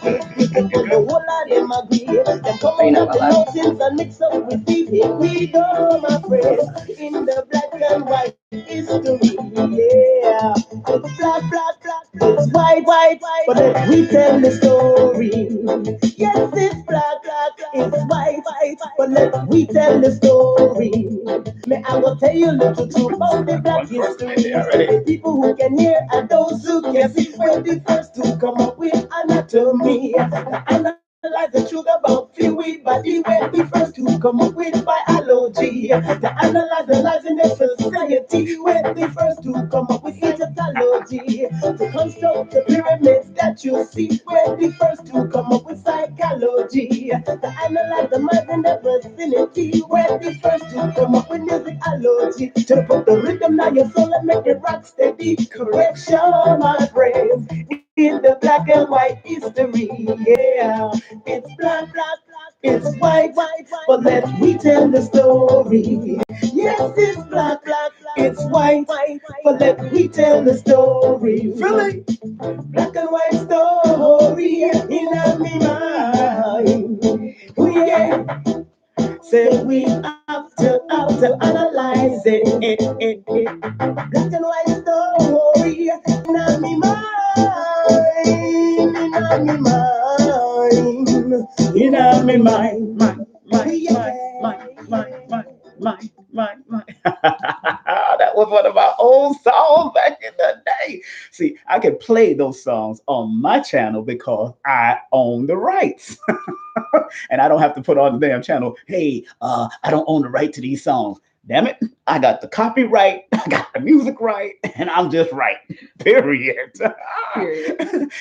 The whole of them agree. Them coming out the mountains and mix up with the here we go, my friend. In the black and white history, yeah. It's black, black, black, it's white, white, white. But let we tell the story. Yes, it's black, black, it's white, white. But let we tell the story. May I will tell you a little truth about the black history. The people who can hear and those who can see were the first to come up with anatomy. Analyze the truth about fluid body when we first to come up with biology. To analyze the lives in the society when we first to come up with Egyptology. To construct the pyramids that you see when we first to come up with psychology. To analyze the minds in the vicinity when we first to come up with musicology. To put the rhythm on your soul and make it rock steady. Correction, my friends. In the black and white history, yeah. It's black, black, black, it's white, white, white. But let me tell the story. Yes, it's black, black, black, it's white, white, white. But let me tell the story. Really? Black and white story in my mind. Yeah. Say we have to analyze it. Black and white story in my mind, in my mind, my. That was one of my old songs back in the day. See, I can play those songs on my channel because I own the rights. And I don't have to put on the damn channel, hey, I don't own the right to these songs. Damn it, I got the copyright, I got the music right, and I'm just right. Period.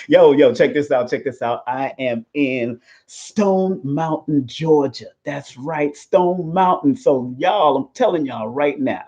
Yo, check this out. Check this out. I am in Stone Mountain, Georgia. That's right, Stone Mountain. So, y'all, I'm telling y'all right now.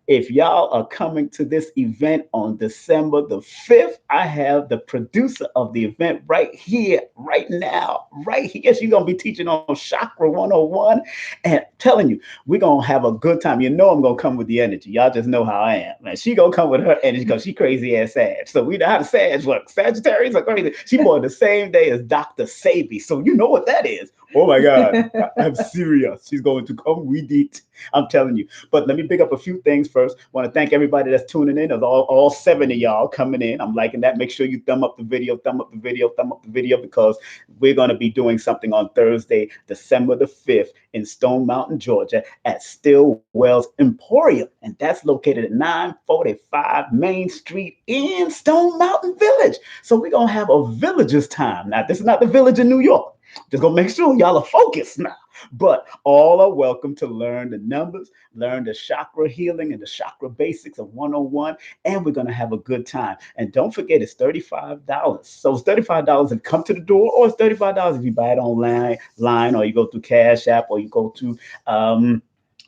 If y'all are coming to this event on December the 5th, I have the producer of the event right here, right now, right here. She's going to be teaching on Chakra 101 and telling you, we're going to have a good time. You know I'm going to come with the energy. Y'all just know how I am. Man, she going to come with her energy because she crazy ass Sag. So we know how the Sag work. Sagittarius are crazy. She born the same day as Dr. Sabi. So you know what that is. Oh my God, I'm serious. She's going to come with it. I'm telling you. But let me pick up a few things first. Want to thank everybody that's tuning in. There's all 7 of y'all coming in. I'm liking that. Make sure you thumb up the video, because we're going to be doing something on Thursday, December the 5th in Stone Mountain, Georgia at Stillwell's Emporium. And that's located at 945 Main Street in Stone Mountain Village. So we're going to have a villager's time. Now, this is not the village in New York. Just gonna make sure y'all are focused now. But all are welcome to learn the numbers, learn the chakra healing and the chakra basics of 101, and we're gonna have a good time. And don't forget, it's $35. So it's $35 if you come to the door, or it's $35 if you buy it online, or you go through Cash App, or you go to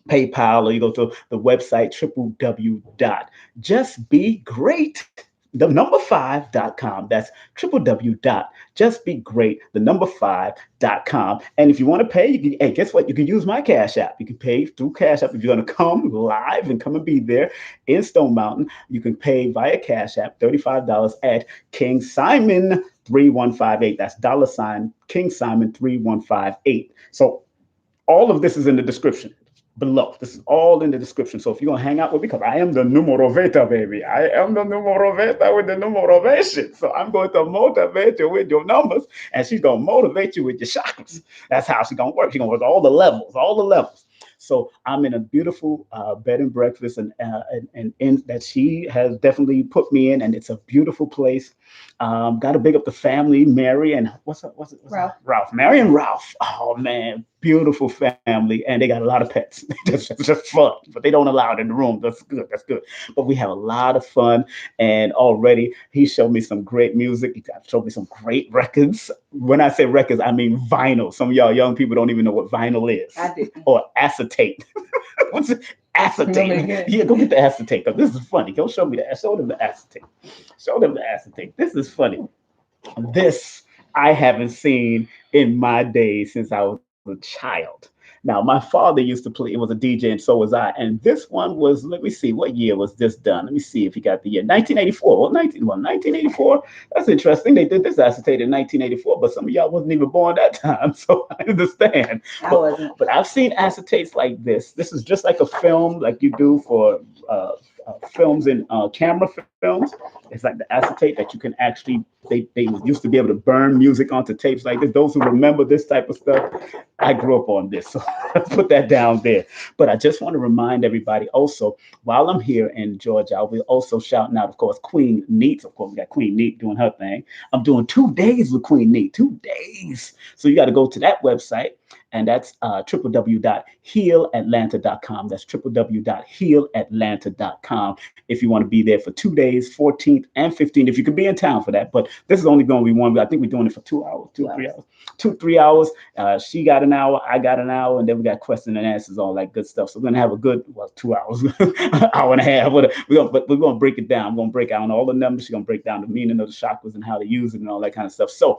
PayPal, or you go to the website www.justbegreat, the number 5.com. That's www.justbegreat, the number 5.com. And if you want to pay, you can, hey, guess what? You can use my Cash App. You can pay through Cash App. If you're going to come live and come and be there in Stone Mountain, you can pay via Cash App $35 at King Simon 3158. That's $ King Simon 3158. So all of this is in the description below. This is all in the description. So if you're going to hang out with me, because I am the Numerovata, baby. I am the Numerovata with the Numerovation. So I'm going to motivate you with your numbers, and she's going to motivate you with your chakras. That's how she's going to work. She's going to work all the levels, all the levels. So I'm in a beautiful bed and breakfast, and in that she has definitely put me in, and it's a beautiful place. Got to big up the family, Mary and what's it? Ralph, Mary and Ralph. Oh man, beautiful family, and they got a lot of pets. just fun, but they don't allow it in the room. That's good. That's good. But we have a lot of fun, and already he showed me some great music. He showed me some great records. When I say records, I mean vinyl. Some of y'all young people don't even know what vinyl is. I did. Or acetate. What's it? Acetate. Yeah, go get the acetate. This is funny. Go show me that. Show them the acetate. Show them the acetate. This is funny. This I haven't seen in my days since I was a child. Now, Now, my father used to play, it was a DJ, and so was I. And this one was, let me see, what year was this done? Let me see if he got the year. 1984. Well, 1984. That's interesting. They did this acetate in 1984, but some of y'all wasn't even born that time. So I understand. I wasn't. But I've seen acetates like this. This is just like a film, like you do for films and camera films. It's like the acetate that you can actually, they used to be able to burn music onto tapes like this. Those who remember this type of stuff, I grew up on this. So let's put that down there. But I just want to remind everybody also, while I'm here in Georgia, I'll be also shouting out, of course, Queen Neat. Of course, we got Queen Neat doing her thing. I'm doing 2 days with Queen Neat, 2 days. So you got to go to that website. And that's www.healatlanta.com. That's www.healatlanta.com. If you want to be there for 2 days, 14th and 15th, if you could be in town for that. But this is only going to be one. I think we're doing it for 2 hours, 3 hours, 3 hours. She got an hour, I got an hour, and then we got question and answers, all that good stuff. So we're going to have a good, 2 hours, hour and a half. But we're going to break it down. I'm going to break down all the numbers. She's going to break down the meaning of the chakras and how to use it and all that kind of stuff. So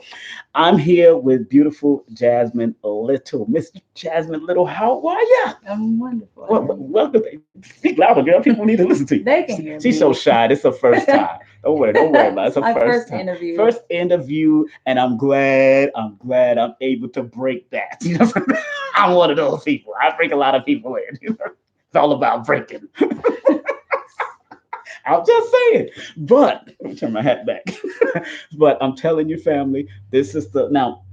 I'm here with beautiful Jasmine Little. Miss Jasmine Little, how are you? I'm wonderful. Welcome. Speak louder, girl. People need to listen to you. They can hear me. She's so shy. This is her first time. Don't worry about it. It's her My first time. interview. First interview, and I'm glad I'm able to break that. You know, I'm one of those people. I break a lot of people in. You know? It's all about breaking. I'm just saying. But let me turn my hat back. But I'm telling you, family, this is now.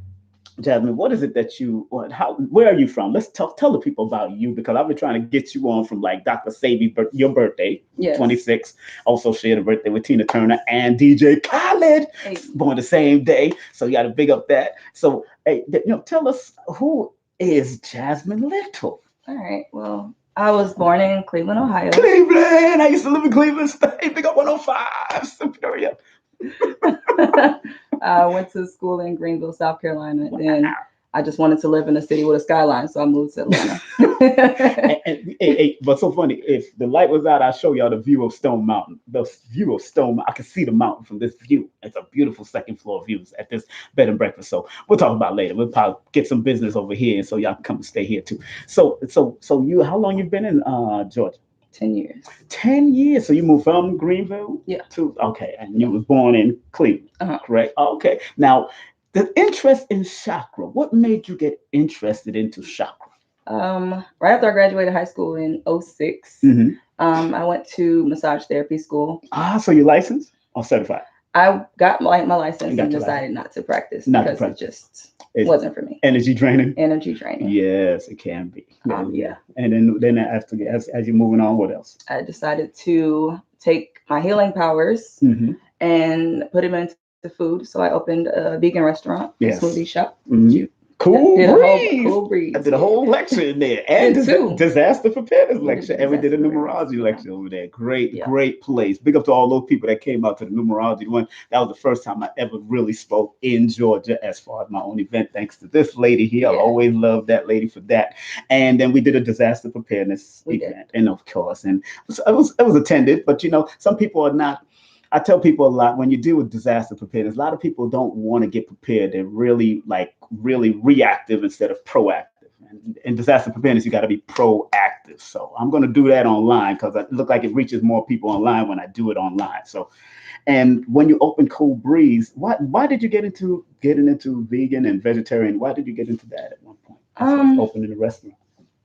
Jasmine, what is it that where are you from? Let's tell the people about you, because I've been trying to get you on from like Dr. Sabi, your birthday, yes. 26. Also shared a birthday with Tina Turner and DJ Khaled, born the same day. So you got to big up that. So, hey, tell us, who is Jasmine Little? All right. Well, I was born in Cleveland, Ohio. Cleveland! I used to live in Cleveland State. Big up 105, Superior. I went to school in Greenville, South Carolina. Then I just wanted to live in a city with a skyline, so I moved to Atlanta. But so funny, if the light was out, I'll show y'all the view of Stone Mountain. The view of Stone Mountain. I can see the mountain from this view. It's a beautiful second floor views at this bed and breakfast. So we'll talk about it later. We'll probably get some business over here, so y'all can come and stay here too. So you, how long you been in Georgia? 10 years. 10 years. So you moved from Greenville? Yeah. Okay. And you was born in Cleveland, correct? Okay. Now, the interest in chakra, what made you get interested into chakra? Right after I graduated high school in 06, I went to massage therapy school. So you're licensed or certified? I got my license and decided not to practice because it wasn't for me. Energy draining? Energy draining. Yes, it can be. Yeah. And then after, as you're moving on, what else? I decided to take my healing powers and put them into food. So I opened a vegan restaurant, a smoothie shop. Cool breeze. I did a whole lecture in there, and disaster preparedness lecture, and we did a numerology lecture over there. Great place. Big up to all those people that came out to the numerology one. That was the first time I ever really spoke in Georgia as far as my own event. Thanks to this lady here. I always love that lady for that. And then we did a disaster preparedness event, and of course, and it was attended, but some people are not. I tell people a lot, when you deal with disaster preparedness, a lot of people don't want to get prepared. They're really reactive instead of proactive. And in disaster preparedness, you got to be proactive. So I'm going to do that online because it looks like it reaches more people online when I do it online. So, and when you open Cool Breeze, why did you get into vegan and vegetarian? Why did you get into that at one point? Opening a restaurant.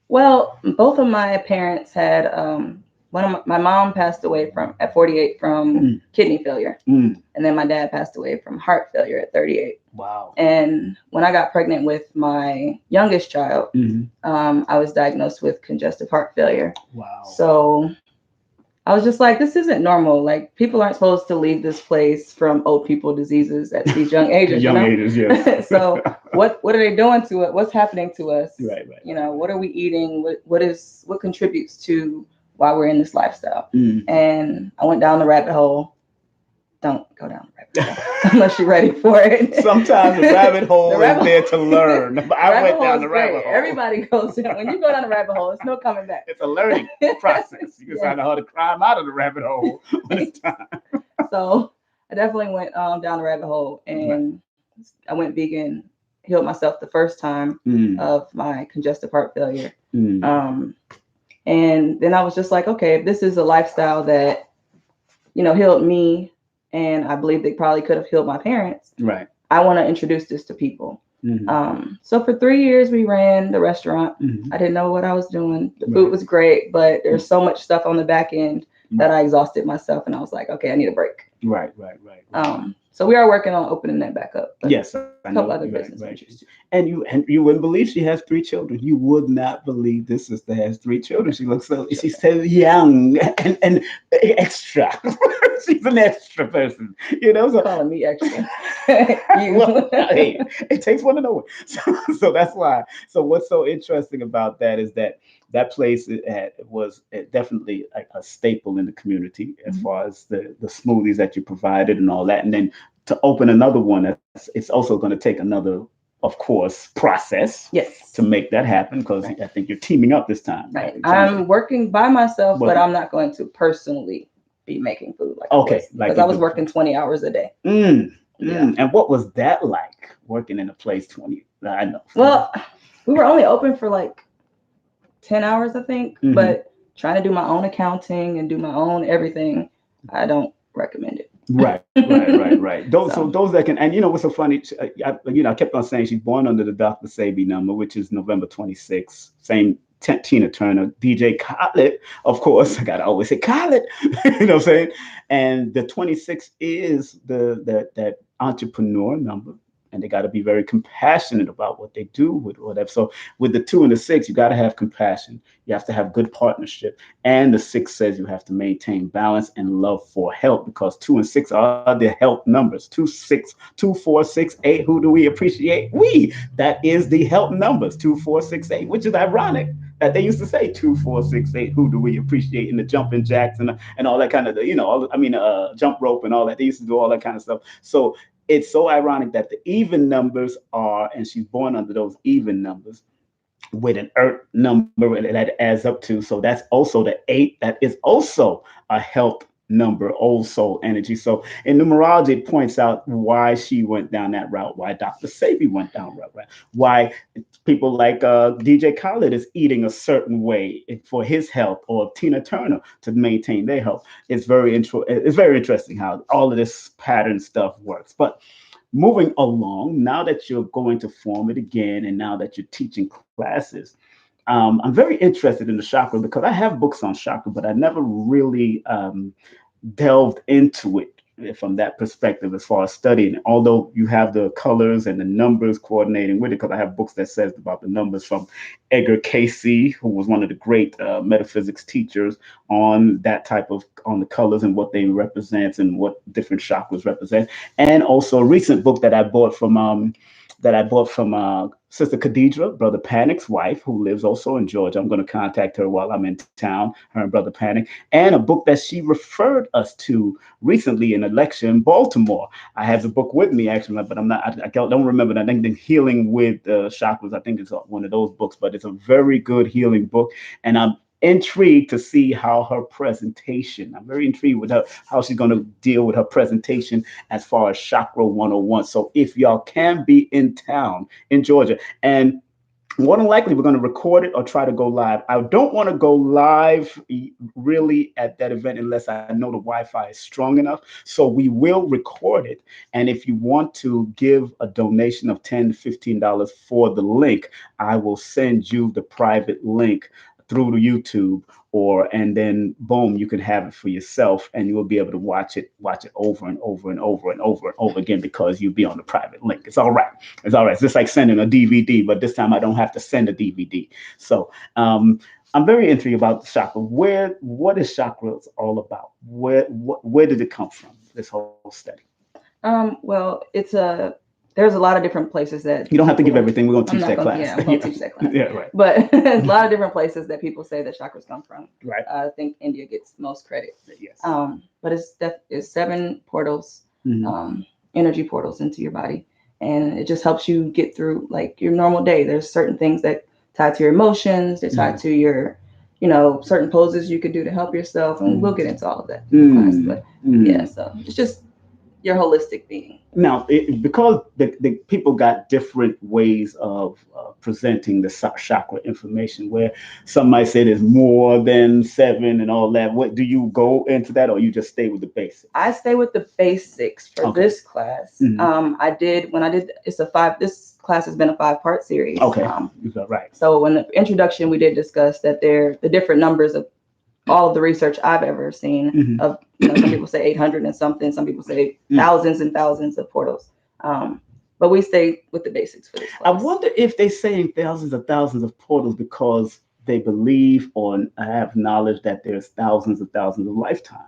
Well, both of my parents had my mom passed away at 48 from kidney failure. And then my dad passed away from heart failure at 38. Wow. And when I got pregnant with my youngest child, I was diagnosed with congestive heart failure. Wow. So I was just like, this isn't normal. Like, people aren't supposed to leave this place from old people diseases at these young ages. Ages, yes. So what are they doing to it? What's happening to us? Right. What are we eating? What contributes to why we're in this lifestyle? And I went down the rabbit hole. Don't go down the rabbit hole unless you're ready for it. Sometimes the rabbit hole is there to learn. I went down the rabbit hole. Everybody goes down. When you go down the rabbit hole, there's no coming back. It's a learning process. You can find out how to climb out of the rabbit hole when it's time. So I definitely went down the rabbit hole, and I went vegan healed myself the first time of my congestive heart failure. And then I was just like, okay, if this is a lifestyle that, you know, healed me, and I believe they probably could have healed my parents. Right. I want to introduce this to people. So for 3 years we ran the restaurant. I didn't know what I was doing. The food was great, but there's so much stuff on the back end that I exhausted myself, and I was like, okay, I need a break. Right. So we are working on opening that back up. Yes, a couple other business ventures. And you wouldn't believe she has 3 children. You would not believe this sister has 3 children. She looks she's so young and extra. She's an extra person, you know. So calling me extra. Well, hey, it takes one to know one. So that's why. So what's so interesting about that is that place was definitely a staple in the community as far as the smoothies that you provided and all that. And then to open another one, it's also going to take another, of course, process to make that happen, because I think you're teaming up this time. Right. I'm working by myself, but I'm not going to personally be making food because I was working 20 hours a day. And what was that like, working in a place 20? I know. Well, we were only open for like 10 hours, I think, but trying to do my own accounting and do my own everything, I don't recommend it. Right. Those that can, and you know what's so funny, I kept on saying she's born under the Dr. Sabi number, which is November 26th. Same Tina Turner, DJ Khaled, of course. I gotta always say Khaled, you know what I'm saying? And the 26 is that entrepreneur number. And they got to be very compassionate about what they do with whatever. So with the 2 and the 6, you got to have compassion. You have to have good partnership. And the 6 says you have to maintain balance and love for help, because 2 and 6 are the help numbers. 2, 6, 2, 4, 6, 8. Who do we appreciate? We. That is the help numbers. 2, 4, 6, 8, which is ironic that they used to say 2, 4, 6, 8. Who do we appreciate in the jumping jacks and all that kind of, jump rope and all that. They used to do all that kind of stuff. So it's so ironic that the even numbers are, and she's born under those even numbers with an earth number that adds up to. So that's also the 8. That is also a help number, old soul energy. So in numerology, it points out why she went down that route, why Dr. Sabi went down that route, why people like DJ Khaled is eating a certain way for his health, or Tina Turner to maintain their health. It's very interesting how all of this pattern stuff works. But moving along, now that you're going to form it again, and now that you're teaching classes, I'm very interested in the chakra, because I have books on chakra, but I never really delved into it from that perspective as far as studying. Although you have the colors and the numbers coordinating with it, because I have books that says about the numbers from Edgar Cayce, who was one of the great metaphysics teachers on that type of, on the colors and what they represent and what different chakras represent. And also a recent book that I bought from Sister Khadija, Brother Panic's wife, who lives also in Georgia. I'm going to contact her while I'm in town, her and Brother Panic, and a book that she referred us to recently in a lecture in Baltimore. I have the book with me, actually, but I don't remember that. I think the Healing with Chakras, I think it's one of those books, but it's a very good healing book. And I'm intrigued to see how her presentation, I'm very intrigued with how she's going to deal with her presentation as far as Chakra 101. So if y'all can be in town in Georgia, and more than likely we're going to record it or try to go live. I don't want to go live really at that event unless I know the Wi-Fi is strong enough. So we will record it. And if you want to give a donation of $10 to $15 for the link, I will send you the private link through the YouTube, and then boom, you can have it for yourself, and you will be able to watch it over and over and over and over and over again, because you'll be on the private link. It's all right. It's just like sending a DVD, but this time I don't have to send a DVD. So I'm very intrigued about chakra. What is chakras all about? Where did it come from, this whole study? Well, there's a lot of different places that... You don't have to give everything. We're going to teach that class. Yeah, I'm going to teach that class. Yeah, right. But there's a lot of different places that people say that chakras come from. Right. I think India gets most credit. Yes. But it's 7 portals, energy portals into your body. And it just helps you get through like your normal day. There's certain things that tie to your emotions. They're tied to your, certain poses you could do to help yourself. And we'll get into all of that. But yeah, so it's just your holistic being. Now, because the people got different ways of presenting the chakra information. Where some might say there's more than seven and all that. What do you go into that, or you just stay with the basics? I stay with the basics for Okay. this class. I did when I did it's a five. This class has been a 5-part series. Okay, right. So in the introduction, we did discuss that the different numbers of all of the research I've ever seen of, some people say 800 and something, some people say thousands and thousands of portals. But we stay with the basics for this I class. wonder if they're saying thousands of portals because they believe or have knowledge that there's thousands of lifetimes.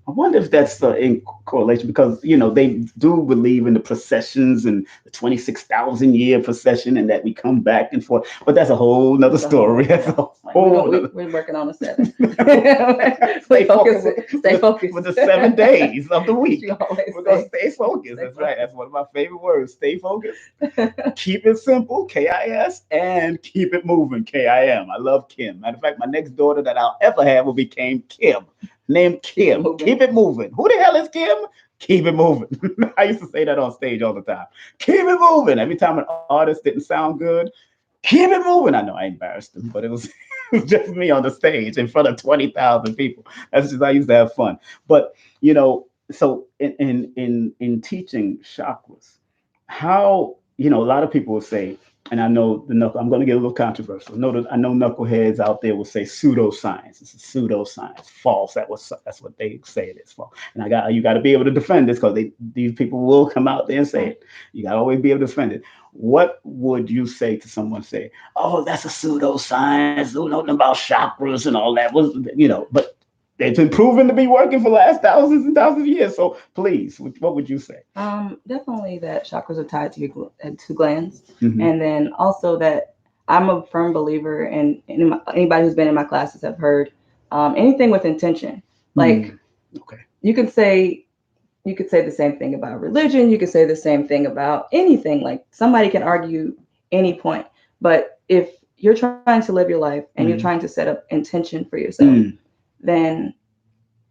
I wonder if that's in correlation because they do believe in the processions and the 26,000 year procession and that we come back and forth. But that's a whole nother story. That's a whole we're working on a 7. Stay focused. Stay focused With the 7 days of the week. We're gonna stay focused. That's right. That's one of my favorite words. Stay focused. Keep it simple, KIS, and keep it moving, KIM. I love Kim. Matter of fact, my next daughter that I'll ever have will be Kim. Named Kim. Keep it moving. Who the hell is Kim? Keep it moving. I used to say that on stage all the time. Keep it moving. Every time an artist didn't sound good, keep it moving. I know I embarrassed them, but it was just me on the stage in front of 20,000 people. That's just I used to have fun. But so in teaching chakras, how a lot of people will say, and I know I'm going to get a little controversial. I know knuckleheads out there will say pseudoscience. It's a pseudoscience, false. That's what they say it is false. And you got to be able to defend this because these people will come out there and say it. You got to always be able to defend it. What would you say to someone say, oh, that's a pseudoscience, nothing about chakras and all that but it's been proven to be working for the last thousands and thousands of years. So please, what would you say? Definitely that chakras are tied to glands. And then also that I'm a firm believer and anybody who's been in my classes have heard anything with intention. Like you could say the same thing about religion. You could say the same thing about anything. Like somebody can argue any point. But if you're trying to live your life and you're trying to set up intention for yourself, then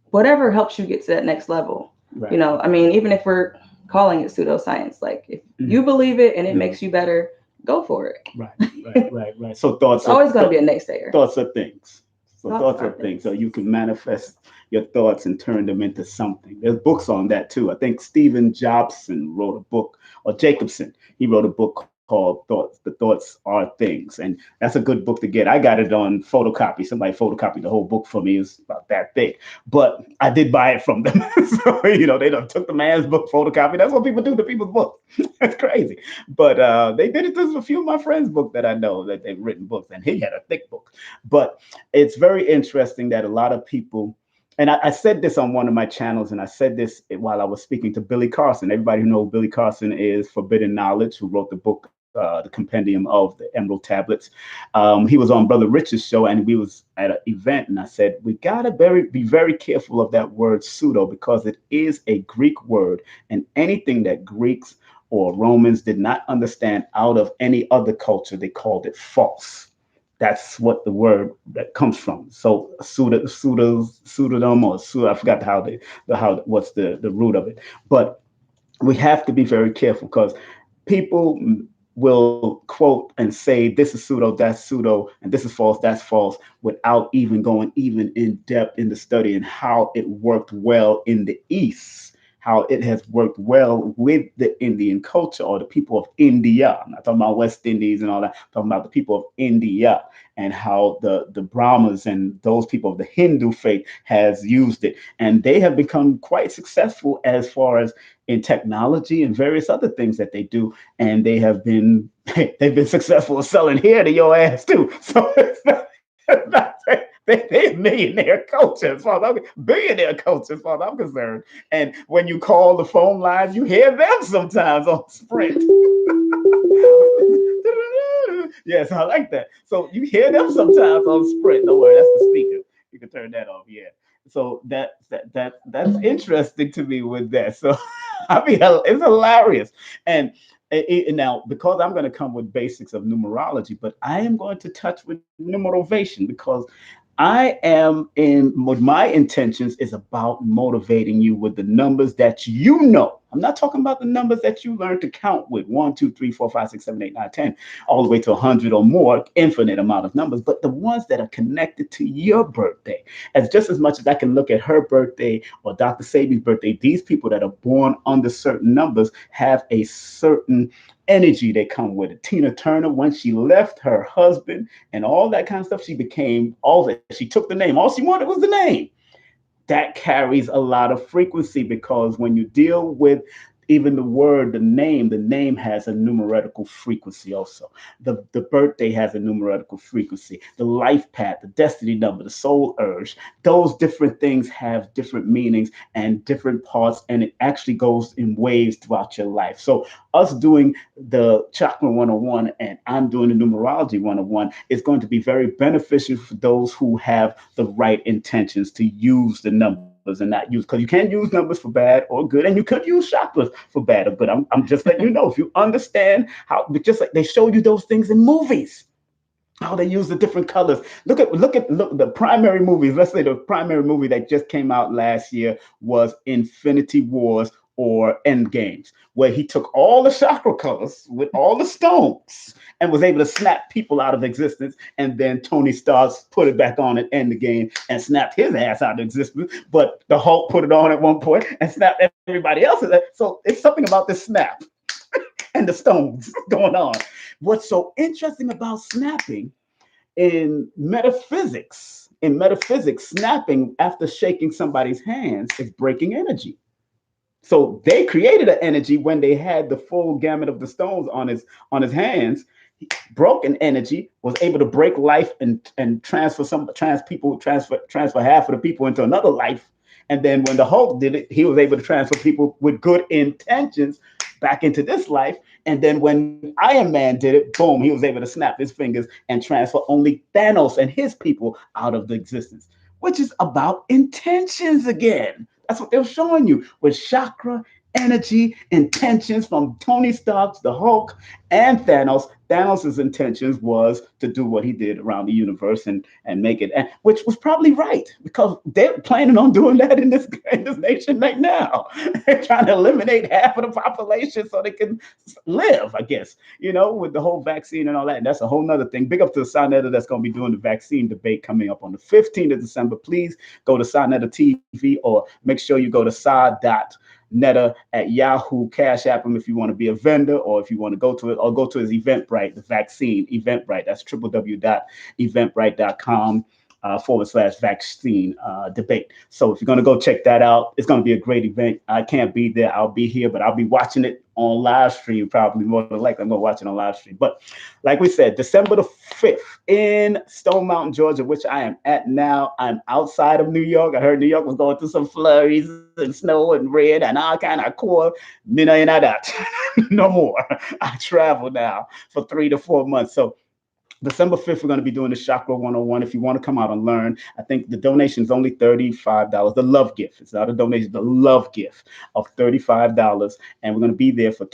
whatever helps you get to that next level, right. Even if we're calling it pseudoscience, like if you believe it and it makes you better, go for it. Right. So thoughts. It's always going to be a naysayer. Thoughts are things. So thoughts are things. So you can manifest your thoughts and turn them into something. There's books on that too. I think Stephen Jobson wrote a book, or Jacobson. He wrote a book called Thoughts. The Thoughts Are Things. And that's a good book to get. I got it on photocopy. Somebody photocopied the whole book for me. It's about that big. But I did buy it from them. So, they done took the man's book, photocopy. That's what people do to people's books. That's crazy. But they did it to a few of my friends' books that I know that they've written books. And he had a thick book. But it's very interesting that a lot of people, and I said this on one of my channels, and I said this while I was speaking to Billy Carson. Everybody who knows Billy Carson is Forbidden Knowledge, who wrote the book, the compendium of the Emerald Tablets. He was on Brother Rich's show, and we was at an event, and I said, we gotta be very careful of that word pseudo, because it is a Greek word, and anything that Greeks or Romans did not understand out of any other culture, they called it false. That's what the word that comes from. So pseudonym or pseudo, I forgot what's the root of it. But we have to be very careful because people will quote and say this is pseudo, that's pseudo, and this is false, that's false, without even going in depth in the study and how it worked well in the East, how it has worked well with the Indian culture or the people of India. I'm not talking about West Indies and all that. I'm talking about the people of India and how the Brahmas and those people of the Hindu faith has used it. And they have become quite successful as far as in technology and various other things that they do. And they've been successful selling hair to your ass too. So it's not they're millionaire culture as far as billionaire culture as far as I'm concerned. And when you call the phone lines, you hear them sometimes on Sprint. Yes, I like that. So you hear them sometimes on Sprint. Don't worry, that's the speaker. You can turn that off. Yeah. So that's interesting to me with that. So I mean, it's hilarious. And now, because I'm going to come with basics of numerology, but I am going to touch with numerovation because I am in what my intentions is about motivating you with the numbers that you know. I'm not talking about the numbers that you learned to count with 1, 2, 3, 4, 5, 6, 7, 8, 9, 10, all the way to 100 or more, infinite amount of numbers, but the ones that are connected to your birthday. As just as much as I can look at her birthday or Dr. Sabi's birthday, these people that are born under certain numbers have a certain energy that come with it. Tina Turner, when she left her husband and all that kind of stuff, she became all that. She took the name. All she wanted was the name. That carries a lot of frequency because when you deal with even the name has a numerical frequency also. The birthday has a numerical frequency. The life path, the destiny number, the soul urge, those different things have different meanings and different parts, and it actually goes in waves throughout your life. So us doing the Chakra 101 and I'm doing the Numerology 101 is going to be very beneficial for those who have the right intentions to use the numbers and not use, because you can use numbers for bad or good, and you could use chakras for bad or good. I'm just letting you know if you understand how, just like they show you those things in movies, how they use the different colors. Look the primary movies. Let's say the primary movie that just came out last year was Infinity Wars or End Games, where he took all the chakra colors with all the stones and was able to snap people out of existence. And then Tony Stark put it back on at End the Game and snapped his ass out of existence. But the Hulk put it on at one point and snapped everybody else's. So it's something about this snap and the stones going on. What's so interesting about snapping in metaphysics, snapping after shaking somebody's hands is breaking energy. So they created an energy when they had the full gamut of the stones on his hands. Broken energy was able to break life and transfer half of the people into another life. And then when the Hulk did it, he was able to transfer people with good intentions back into this life. And then when Iron Man did it, boom, he was able to snap his fingers and transfer only Thanos and his people out of the existence, which is about intentions again. That's what they're showing you with chakra, energy, intentions from Tony Stark's the Hulk and Thanos. Thanos' intentions was to do what he did around the universe and make it, and, which was probably right because they're planning on doing that in this nation right now. They're trying to eliminate half of the population so they can live, I guess, with the whole vaccine and all that. And that's a whole nother thing. Big up to the Sonetta that's going to be doing the vaccine debate coming up on the 15th of December. Please go to Sonetta TV or make sure you go to sa.netta at Yahoo. Cash App him if you want to be a vendor or if you want to go to it, or go to his Eventbrite, the vaccine Eventbrite. That's www.eventbrite.com /vaccine debate. So if you're going to go check that out, it's going to be a great event. I can't be there. I'll be here, but I'll be watching it on live stream, probably more than likely. I'm going to watch it on live stream. But like we said, December the 5th in Stone Mountain, Georgia, which I am at now. I'm outside of New York. I heard New York was going through some flurries and snow and rain and all kind of cool. Mina and that. No more. I travel now for 3 to 4 months. So December 5th, we're going to be doing the Chakra 101. If you want to come out and learn, I think the donation is only $35. The love gift. It's not a donation, the love gift of $35. And we're going to be there for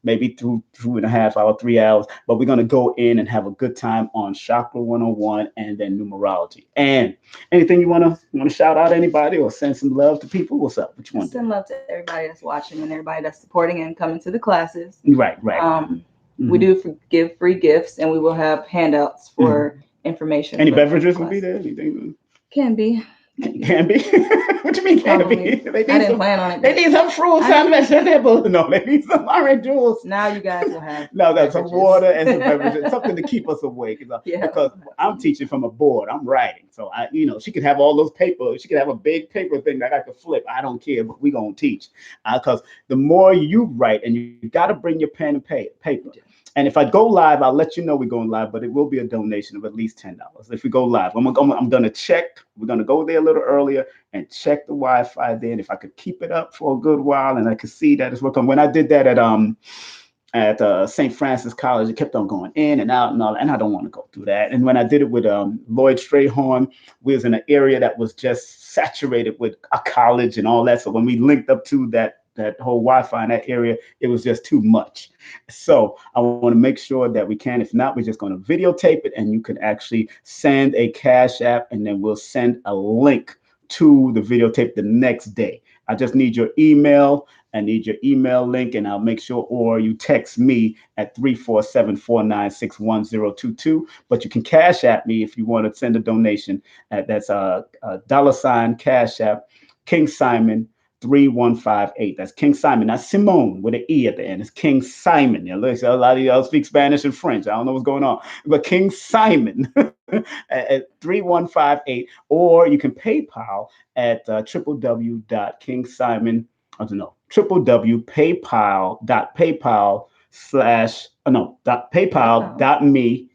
maybe 2.5 hours, 3 hours. But we're going to go in and have a good time on Chakra 101 and then numerology. And anything you want to shout out anybody or send some love to people? What's up? What you want to send love to everybody that's watching and everybody that's supporting and coming to the classes. Right. We do give free gifts, and we will have handouts for information. Any beverages will be there? Anything? Can be. Can be? What you mean can be? I didn't plan on it. They need some fruits and vegetables. No, they need some orange juice. Now you guys will have that's some water and some beverages, something to keep us awake. Because I'm teaching from a board. I'm writing. So she could have all those paper. She could have a big paper thing that I could flip. I don't care, but we're gonna teach. Because the more you write, and you got to bring your pen and paper. And if I go live, I'll let you know we're going live, but it will be a donation of at least $10 if we go live. I'm going to check. We're going to go there a little earlier and check the Wi-Fi there. And if I could keep it up for a good while and I could see that it's working. When I did that at St. Francis College, it kept on going in and out and all, and I don't want to go through that. And when I did it with Lloyd Strayhorn, we was in an area that was just saturated with a college and all that. So when we linked up to that that whole Wi-Fi in that area, it was just too much. So I want to make sure that we can. If not, we're just going to videotape it, and you can actually send a Cash App, and then we'll send a link to the videotape the next day. I just need your email. I need your email link, and I'll make sure, or you text me at 347-496-1022. But you can Cash App me if you want to send a donation. That's a $ Cash App, King Simon 3158. That's King Simon, not Simone with an E at the end. It's King Simon. You know, a lot of y'all speak Spanish and French. I don't know what's going on, but King Simon at 3158, or you can PayPal at www.kingsimon. I don't know, www.paypal.paypal slash no dot paypal.me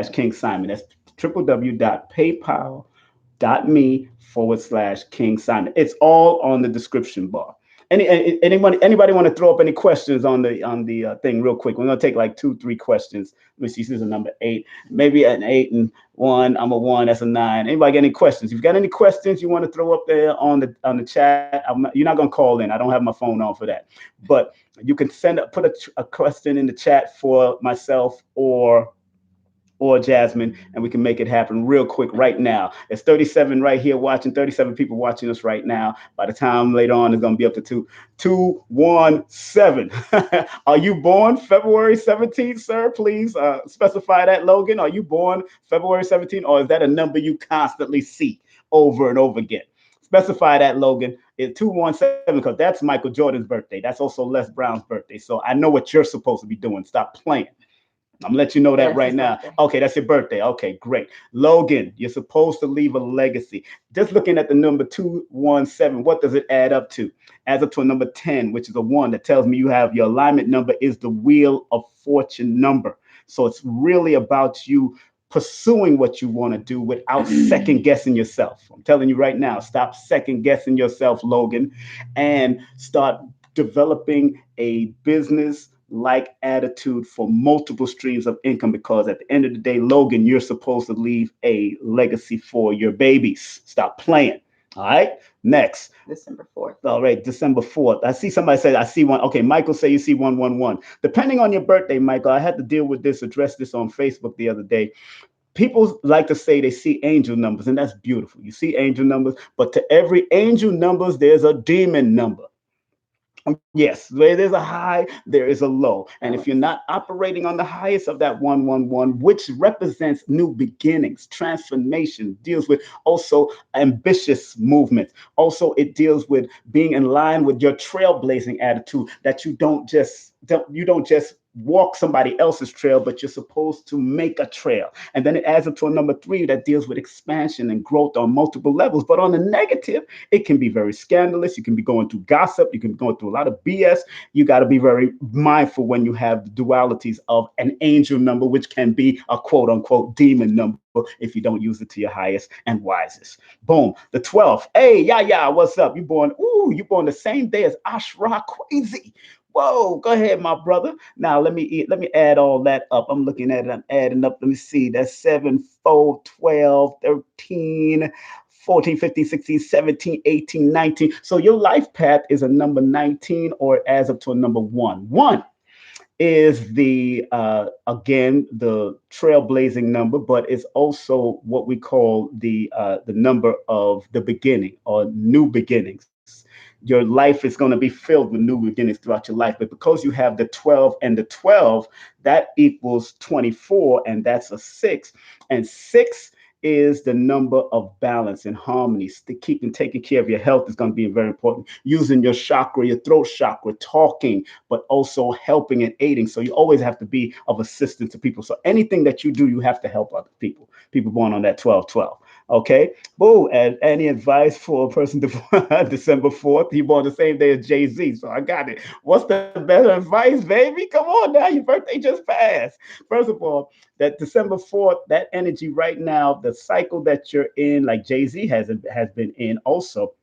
/ King Simon. That's www.paypal.me / King Simon. It's all on the description bar. Anybody want to throw up any questions on the thing real quick? We're gonna take like 2-3 questions. Let me see. This is a number 8, maybe an 8 and 1. I'm a 1. That's a 9. Anybody got any questions? If you got any questions you want to throw up there on the chat, you're not gonna call in. I don't have my phone on for that, but you can put a question in the chat for myself or Jasmine, and we can make it happen real quick right now. It's 37 right here watching, 37 people watching us right now. By the time later on, it's going to be up to 217. Are you born February 17th, sir? Please specify that, Logan. Are you born February 17th, or is that a number you constantly see over and over again? Specify that, Logan. It's 217 because that's Michael Jordan's birthday. That's also Les Brown's birthday. So I know what you're supposed to be doing. Stop playing. I'm gonna let you know that right now. Birthday. Okay, that's your birthday. Okay, great. Logan, you're supposed to leave a legacy. Just looking at the number 217, what does it add up to? Adds up to a number 10, which is a 1 that tells me you have your alignment number is the Wheel of Fortune number. So it's really about you pursuing what you want to do without second guessing yourself. I'm telling you right now, stop second guessing yourself, Logan, and start developing a business like attitude for multiple streams of income, because at the end of the day, Logan, you're supposed to leave a legacy for your babies. Stop playing. All right. Next. December 4th. All right. December 4th. I see somebody say, I see 1. Okay. Michael say you see 111. Depending on your birthday, Michael, I had to deal with this, address this on Facebook the other day. People like to say they see angel numbers, and that's beautiful. You see angel numbers, but to every angel numbers, there's a demon number. Yes, where there's a high, there is a low. And if you're not operating on the highest of that 111, which represents new beginnings, transformation, deals with also ambitious movement. Also, it deals with being in line with your trailblazing attitude, that you don't just walk somebody else's trail, but you're supposed to make a trail. And then it adds up to a number 3 that deals with expansion and growth on multiple levels. But on the negative, it can be very scandalous. You can be going through gossip. You can be going through a lot of BS. You got to be very mindful when you have the dualities of an angel number, which can be a quote unquote demon number if you don't use it to your highest and wisest. Boom. The 12th. Hey, yeah, what's up? You born the same day as Ashra. Crazy. Whoa, go ahead, my brother. Now let me add all that up. I'm looking at it. I'm adding up. Let me see. That's 7, 4, 12, 13, 14, 15, 16, 17, 18, 19. So your life path is a number 19, or adds up to a number 1. 1 is the again the trailblazing number, but it's also what we call the number of the beginning or new beginnings. Your life is going to be filled with new beginnings throughout your life, but because you have the 12 and the 12, that equals 24, and that's a 6, and 6 is the number of balance and harmony. Taking care of your health is going to be very important. Using your chakra, your throat chakra, talking, but also helping and aiding. So you always have to be of assistance to people. So anything that you do, you have to help other people. People born on that 12-12. Okay. Boo. And any advice for a person December 4th? He born the same day as Jay-Z. So I got it. What's the better advice, baby? Come on now. Your birthday just passed. First of all, that December 4th, that energy right now, the cycle that you're in, like Jay-Z has been in also,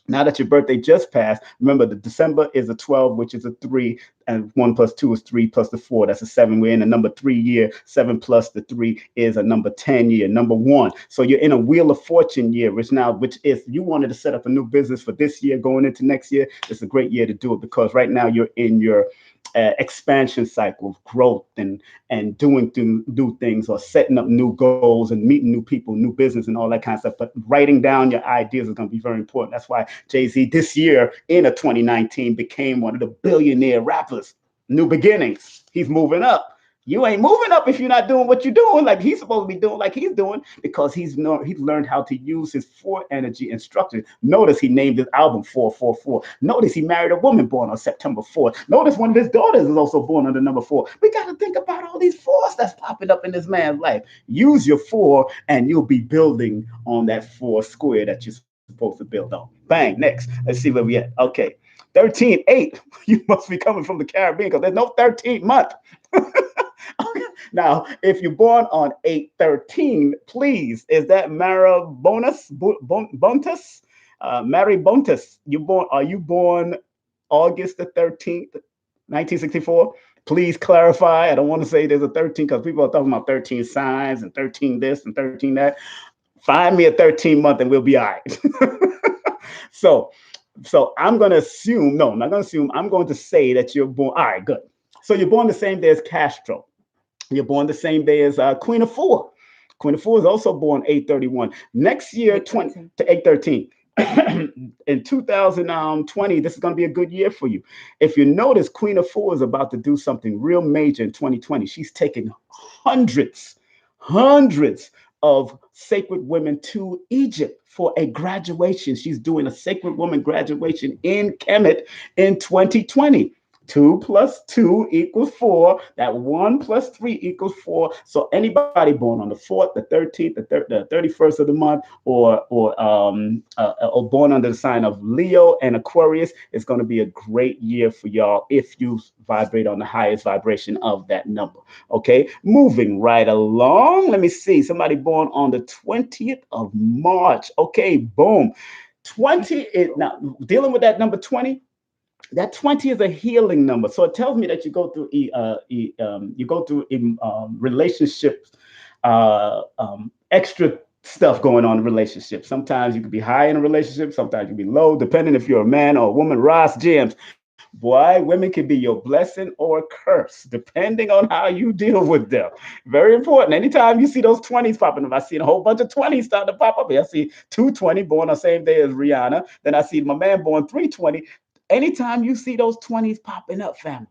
Now that your birthday just passed, remember the December is a 12, which is a 3, and 1 plus 2 is 3 plus the 4. That's a 7. We're in a number 3 year. 7 plus the 3 is a number 10 year, number 1. So you're in a Wheel of Fortune year, which is you wanted to set up a new business for this year going into next year. It's a great year to do it because right now you're in your expansion cycle of growth and doing new things or setting up new goals and meeting new people, new business, and all that kind of stuff. But writing down your ideas is going to be very important. That's why Jay-Z this year in a 2019 became one of the billionaire rappers. New beginnings. He's moving up. You ain't moving up if you're not doing what you're doing like he's supposed to be doing, like he's doing, because he's learned how to use his 4 energy and structure. Notice he named his album 444. Notice he married a woman born on September 4th. Notice one of his daughters is also born on the number 4. We got to think about all these 4s that's popping up in this man's life. Use your 4 and you'll be building on that 4 square that you're supposed to build on. Bang, next. Let's see where we at. Okay. 13/8. You must be coming from the Caribbean because there's no 13th month. Now, if you're born on 8/13, please, is that Mara Bontus? Mary Bontus, are you born August the 13th, 1964? Please clarify. I don't want to say there's a 13 because people are talking about 13 signs and 13 this and 13 that. Find me a 13 month and we'll be all right. so I'm going to assume, no, I'm not going to assume, I'm going to say that you're born. All right, good. So you're born the same day as Castro. You're born the same day as Queen of 4. Queen of 4 is also born 8/31. Next year, 20 to 8/13. In 2020, this is going to be a good year for you. If you notice, Queen of 4 is about to do something real major in 2020. She's taking hundreds of sacred women to Egypt for a graduation. She's doing a sacred woman graduation in Kemet in 2020. 2 plus 2 equals 4. That 1 plus 3 equals 4. So anybody born on the 4th, the 13th, the 31st of the month, or born under the sign of Leo and Aquarius, it's going to be a great year for y'all if you vibrate on the highest vibration of that number. Okay, moving right along. Let me see. Somebody born on the 20th of March. Okay, boom. 20 is now dealing with that number 20. That 20 is a healing number, so it tells me that you go through relationships, extra stuff going on in relationships. Sometimes you could be high in a relationship, sometimes you can be low, depending if you're a man or a woman. Ross James, boy, women can be your blessing or a curse, depending on how you deal with them. Very important. Anytime you see those 20s popping up, I see a whole bunch of 20s starting to pop up here. I see 220 born on the same day as Rihanna. Then I see my man born 320. Anytime you see those 20s popping up, family,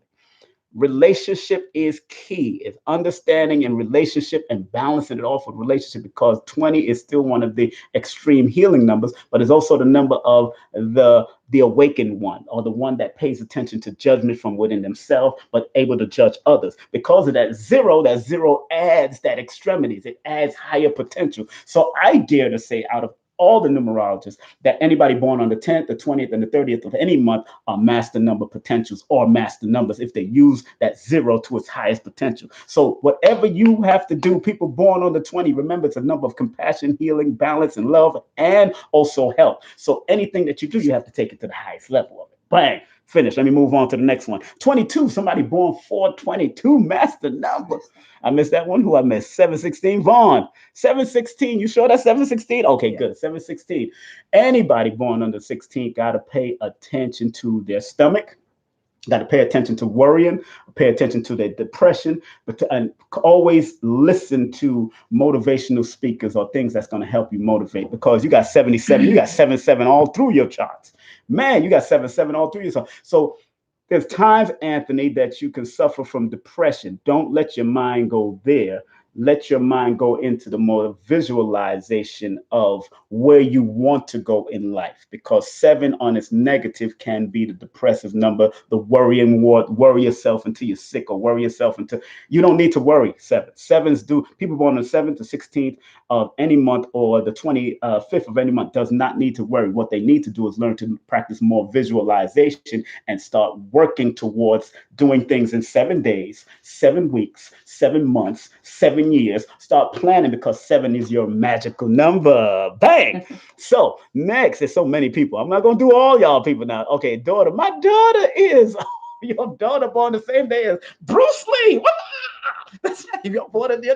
relationship is key. It's understanding and relationship and balancing it off with relationship, because 20 is still one of the extreme healing numbers, but it's also the number of the awakened one, or the one that pays attention to judgment from within themselves, but able to judge others. Because of that zero adds that extremities. It adds higher potential. So I dare to say, out of all the numerologists, that anybody born on the 10th, the 20th, and the 30th of any month are master number potentials, or master numbers, if they use that 0 to its highest potential. So whatever you have to do, people born on the 20, remember, it's a number of compassion, healing, balance, and love, and also health. So anything that you do, you have to take it to the highest level of it. Bang. Finish. Let me move on to the next one. 22, somebody born 4/22, master numbers. I missed that one. Who I missed? 7/16, Vaughn. 7/16. You sure that's 7/16? Okay, good. 7/16. Anybody born under 16 got to pay attention to their stomach. Got to pay attention to worrying, pay attention to their depression, and always listen to motivational speakers or things that's going to help you motivate, because you got 77, you got 7/7 all through your charts. Man, you got 7/7 all through your charts. So there's times, Anthony, that you can suffer from depression. Don't let your mind go there. Let your mind go into the more visualization of where you want to go in life, because 7 on its negative can be the depressive number, the worrying ward. Worry yourself until you're sick, or worry yourself until you don't need to worry. 7s do. People born on the 7th to 16th of any month, or the 25th of any month, does not need to worry. What they need to do is learn to practice more visualization and start working towards doing things in 7 days, 7 weeks, 7 months, 7 7 years. Start planning because 7 is your magical number. Bang. So next, there's so many people. I'm not gonna do all y'all people now. Okay, daughter. My daughter is your daughter born the same day as Bruce Lee. What? That's right. Your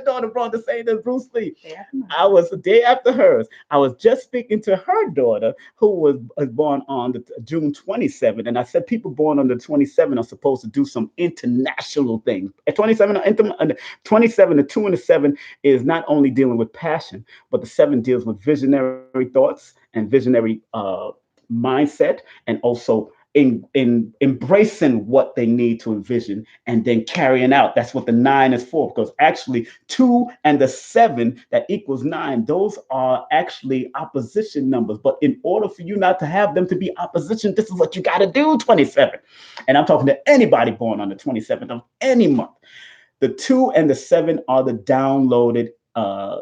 daughter born the same day as Bruce Lee. Yeah. I was the day after hers. I was just speaking to her daughter, who was born on the June 27th, and I said people born on the 27th are supposed to do some international things. At 27, 27, the 2 and the 7 is not only dealing with passion, but the 7 deals with visionary thoughts and visionary mindset, and also in embracing what they need to envision and then carrying out. That's what the 9 is for, because actually 2 and the 7 that equals 9, those are actually opposition numbers. But in order for you not to have them to be opposition, this is what you got to do. 27, and I'm talking to anybody born on the 27th of any month. The 2 and the 7 are the downloaded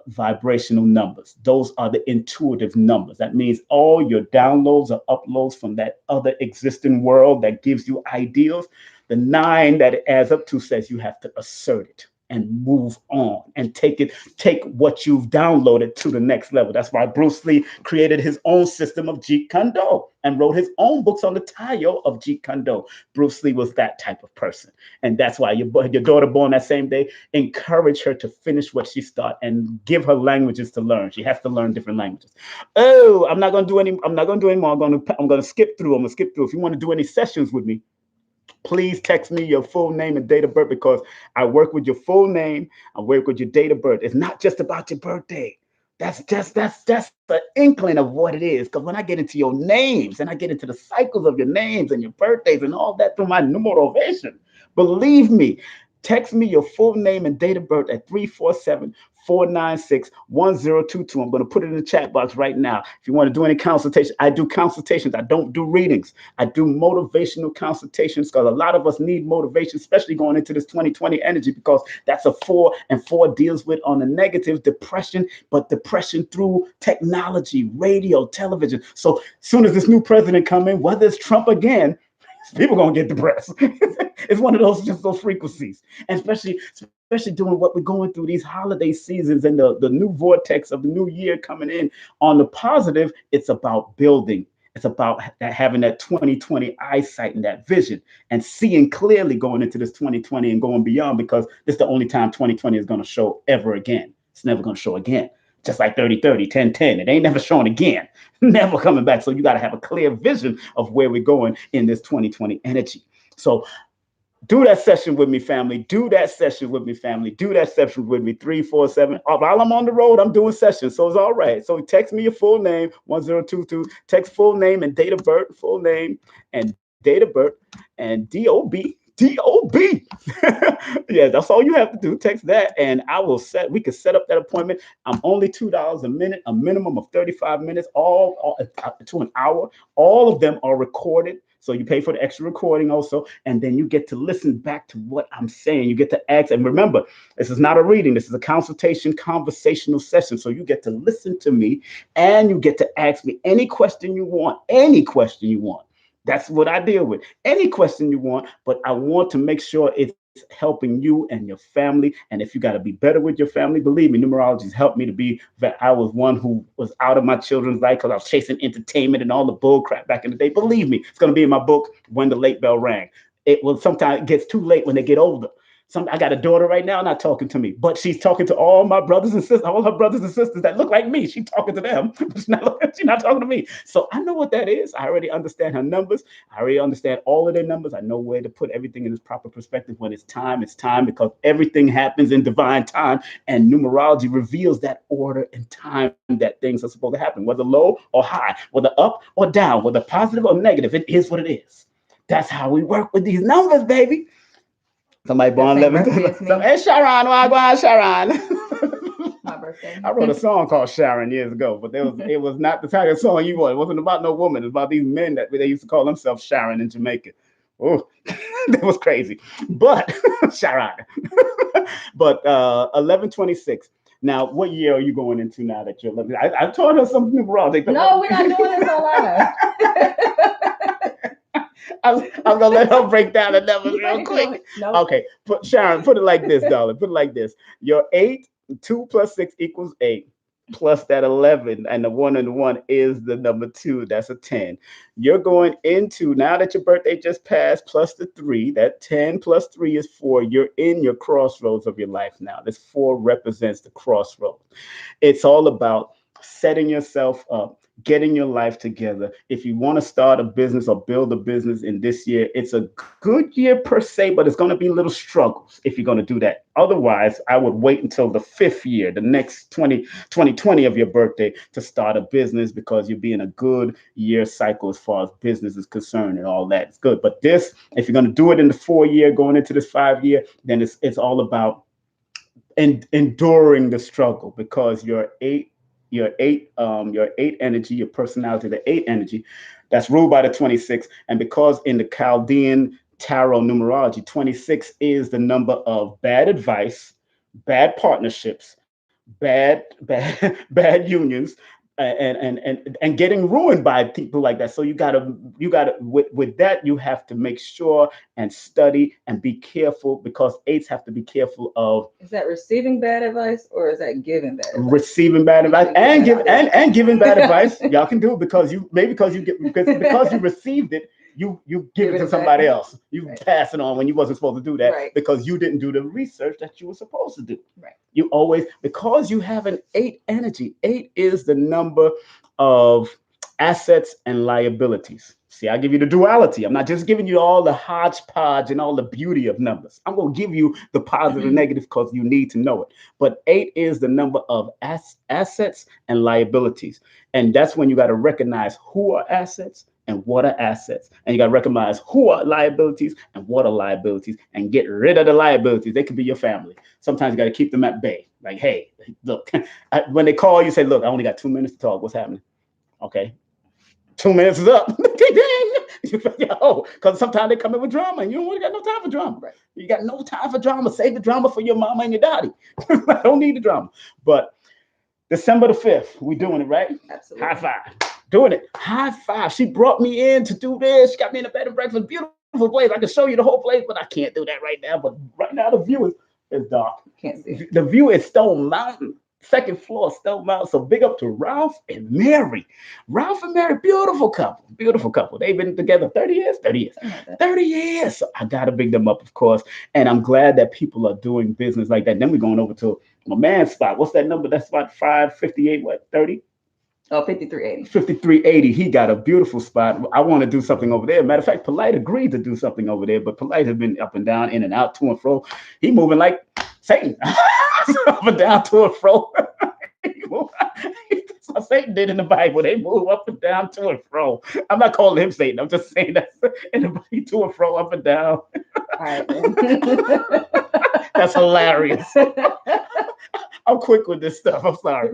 vibrational numbers. Those are the intuitive numbers. That means all your downloads or uploads from that other existing world that gives you ideals. The 9 that it adds up to says you have to assert it and move on and take what you've downloaded to the next level. That's why Bruce Lee created his own system of Jeet Kune Do and wrote his own books on the Tayo of Jeet Kune Do. Bruce Lee was that type of person. And that's why your daughter born that same day, encourage her to finish what she started and give her languages to learn. She has to learn different languages. Oh, I'm not going to do any more. I'm going to skip through. If you want to do any sessions with me, please text me your full name and date of birth, because I work with your full name. I work with your date of birth. It's not just about your birthday. That's the inkling of what it is. Because when I get into your names and I get into the cycles of your names and your birthdays and all that through my numerovation, believe me, text me your full name and date of birth at 347-496-1022. I'm going to put it in the chat box right now. If you want to do any consultation, I do consultations. I don't do readings. I do motivational consultations, because a lot of us need motivation, especially going into this 2020 energy, because that's a 4, and 4 deals with, on the negative, depression, but depression through technology, radio, television. So as soon as this new president come in, whether it's Trump again, people gonna get depressed. It's one of those frequencies, and especially doing what we're going through these holiday seasons and the new vortex of the new year coming in. On the positive, it's about building. It's about having that 2020 eyesight and that vision and seeing clearly going into this 2020 and going beyond, because this is the only time 2020 is going to show ever again. It's never going to show again. Just like 30-30, 10-10. It ain't never showing again. Never coming back. So you got to have a clear vision of where we're going in this 2020 energy. So do that session with me, family. Do that session with me, family. Do that session with me. 347. While I'm on the road, I'm doing sessions. So it's all right. So text me your full name, 1022. Text full name and date of birth, full name and date of birth, and DOB. Yeah, that's all you have to do. Text that, and we can set up that appointment. I'm only $2 a minute, a minimum of 35 minutes, all to an hour. All of them are recorded. So you pay for the extra recording also, and then you get to listen back to what I'm saying. You get to ask, and remember, this is not a reading. This is a consultation, conversational session. So you get to listen to me, and you get to ask me any question you want, That's what I deal with. Any question you want, but I want to make sure it's helping you and your family. And if you got to be better with your family, believe me, numerology has helped me to be that. I was one who was out of my children's life because I was chasing entertainment and all the bull crap back in the day. Believe me, it's going to be in my book, When the Late Bell Rang. It will sometimes it gets too late when they get older. I got a daughter right now not talking to me, but she's talking to all my brothers and sisters, all her brothers and sisters that look like me. She's talking to them. She's not talking to me. So I know what that is. I already understand her numbers. I already understand all of their numbers. I know where to put everything in its proper perspective. When it's time, because everything happens in divine time. And numerology reveals that order and time that things are supposed to happen, whether low or high, whether up or down, whether positive or negative. It is what it is. That's how we work with these numbers, baby. Somebody born 11. Hey, Sharon, why go on, Sharon? My birthday. I wrote a song called Sharon years ago, but it was not the type of song you want. It wasn't about no woman. It was about these men that they used to call themselves Sharon in Jamaica. Oh, that was crazy. But Sharon. But 1126. Now, what year are you going into now that you're 11? I told her some numerology. No, we're not doing this online. I'm gonna let her break down the numbers real quick. Nope. Okay, Sharon, put it like this, darling. Put it like this. Your 8 2 plus 6 equals 8. Plus that 11, and the 1 and the 1 is the number 2. That's a 10. You're going into, now that your birthday just passed, plus the 3, that 10 plus 3 is 4. You're in your crossroads of your life now. This 4 represents the crossroads. It's all about setting yourself up, getting your life together. If you want to start a business or build a business in this year, it's a good year per se, but it's going to be little struggles if you're going to do that. Otherwise, I would wait until the 5th year, the next 2020 of your birthday, to start a business, because you'll be in a good year cycle as far as business is concerned, and all that. It's good. But this, if you're going to do it in the 4 year, going into this 5 year, then it's all about enduring the struggle, because your eight energy, your personality, the 8 energy, that's ruled by the 26. And because in the Chaldean tarot numerology, 26 is the number of bad advice, bad partnerships, bad unions, and getting ruined by people like that. So you gotta with that, you have to make sure and study and be careful, because 8s have to be careful of, is that receiving bad advice or is that giving bad advice? Receiving bad advice and giving bad advice. Y'all can do it, because because you received it, you give it to somebody else. You pass it on when you wasn't supposed to do that, because you didn't do the research that you were supposed to do. Right. You always, because you have an 8 energy. 8 is the number of assets and liabilities. See, I give you the duality. I'm not just giving you all the hodgepodge and all the beauty of numbers. I'm going to give you the positive and negative, because you need to know it. But 8 is the number of assets and liabilities. And that's when you got to recognize who are assets and what are assets. And you got to recognize who are liabilities and what are liabilities, and get rid of the liabilities. They could be your family. Sometimes you got to keep them at bay. Like, hey, look, when they call you, say, look, I only got 2 minutes to talk. What's happening? Okay. 2 minutes is up. Because sometimes they come in with drama, and you don't want to got no time for drama. Right. You got no time for drama. Save the drama for your mama and your daddy. I don't need the drama. But December the 5th, we doing it, right? Absolutely. High five. Doing it. High five. She brought me in to do this. She got me in a bed and breakfast. Beautiful place. I can show you the whole place, but I can't do that right now. But right now the view is dark. Can't see. The view is Stone Mountain. 2nd floor, Stone Mountain. So big up to Ralph and Mary. Ralph and Mary, beautiful couple. Beautiful couple. They've been together 30 years. 30 years. 30 years. So I got to big them up, of course. And I'm glad that people are doing business like that. Then we're going over to my man's spot. What's that number? That's spot 558, what, 30? Oh, 5380. 5380. He got a beautiful spot. I want to do something over there. Matter of fact, Polite agreed to do something over there, but Polite has been up and down, in and out, to and fro. He moving like Satan. Up and down, to and fro. That's what Satan did in the Bible. They move up and down, to and fro. I'm not calling him Satan. I'm just saying that's in the Bible, to and fro, up and down. All right. That's hilarious. I'm quick with this stuff. I'm sorry.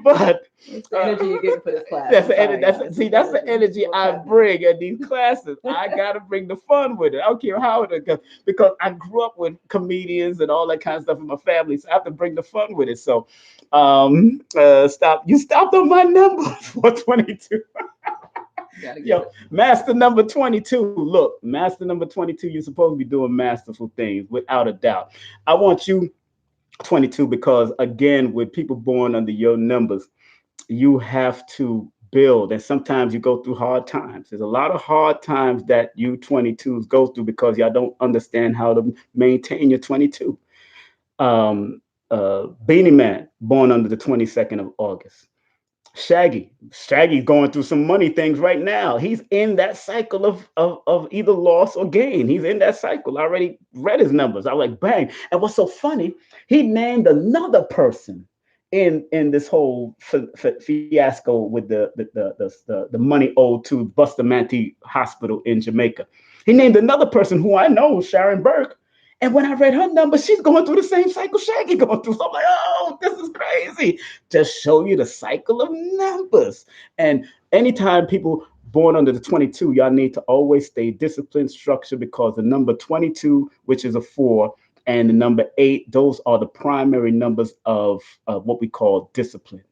but it's the energy you get for this class. That's the energy I bring at these classes. I gotta bring the fun with it. I don't care how it goes, because I grew up with comedians and all that kind of stuff in my family, so I have to bring the fun with it. So, you stopped on my number for 22. Yo, master number 22. Look, master number 22, you're supposed to be doing masterful things, without a doubt. I want you 22, because again, with people born under your numbers, you have to build. And sometimes you go through hard times. There's a lot of hard times that you 22s go through, because y'all don't understand how to maintain your 22. Beanie Man, born under the 22nd of August. Shaggy's going through some money things right now. He's in that cycle of either loss or gain. He's in that cycle. I already read his numbers. I was like, bang. And what's so funny, he named another person in this whole fiasco with the money owed to Bustamante Hospital in Jamaica. He named another person who I know, Sharon Burke. And when I read her number, she's going through the same cycle Shaggy going through. So I'm like, oh, this is crazy. Just show you the cycle of numbers. And anytime people born under the 22, y'all need to always stay disciplined, structured, because the number 22, which is a 4, and the number 8, those are the primary numbers of what we call discipline.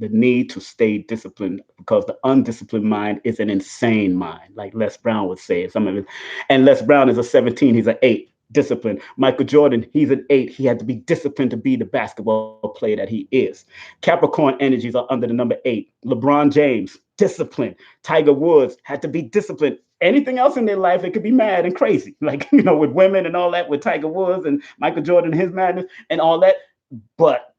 The need to stay disciplined, because the undisciplined mind is an insane mind, like Les Brown would say. Some of it, and Les Brown is a 17, he's an 8. discipline. Michael Jordan, he's an 8. He had to be disciplined to be the basketball player that he is. Capricorn energies are under the number 8. LeBron James, discipline. Tiger Woods had to be disciplined. Anything else in their life, they could be mad and crazy, like, with women and all that, with Tiger Woods and Michael Jordan, his madness and all that. But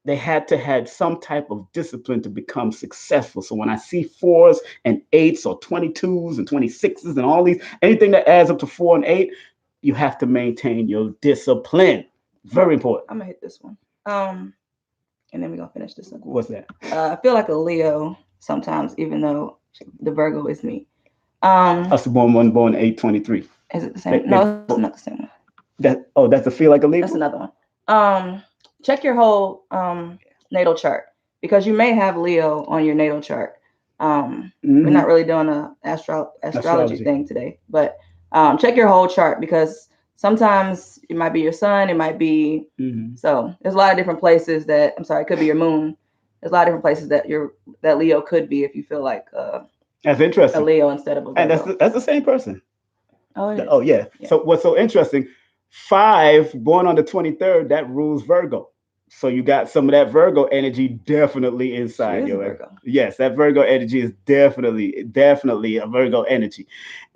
they had to have some type of discipline to become successful. So when I see 4s and 8s or 22s and 26s and all these, anything that adds up to 4 and 8, you have to maintain your discipline. Very important. I'm gonna hit this one. And then we're gonna finish this one. What's that? I feel like a Leo sometimes, even though the Virgo is me. Us born 8/23. Is it the same? No, it's not the same one. That's a feel like a Leo. That's another one. Check your whole natal chart, because you may have Leo on your natal chart. We're not really doing a astrology thing today, but check your whole chart, because sometimes it might be your sun, it might be so there's a lot of different places that it could be your moon. There's a lot of different places that Leo could be, if you feel like that's interesting. A Leo instead of a Virgo. And that's the same person. Oh yeah. So what's so interesting? 5 born on the 23rd, that rules Virgo. So you got some of that Virgo energy definitely inside you. Yes, that Virgo energy is definitely a Virgo energy.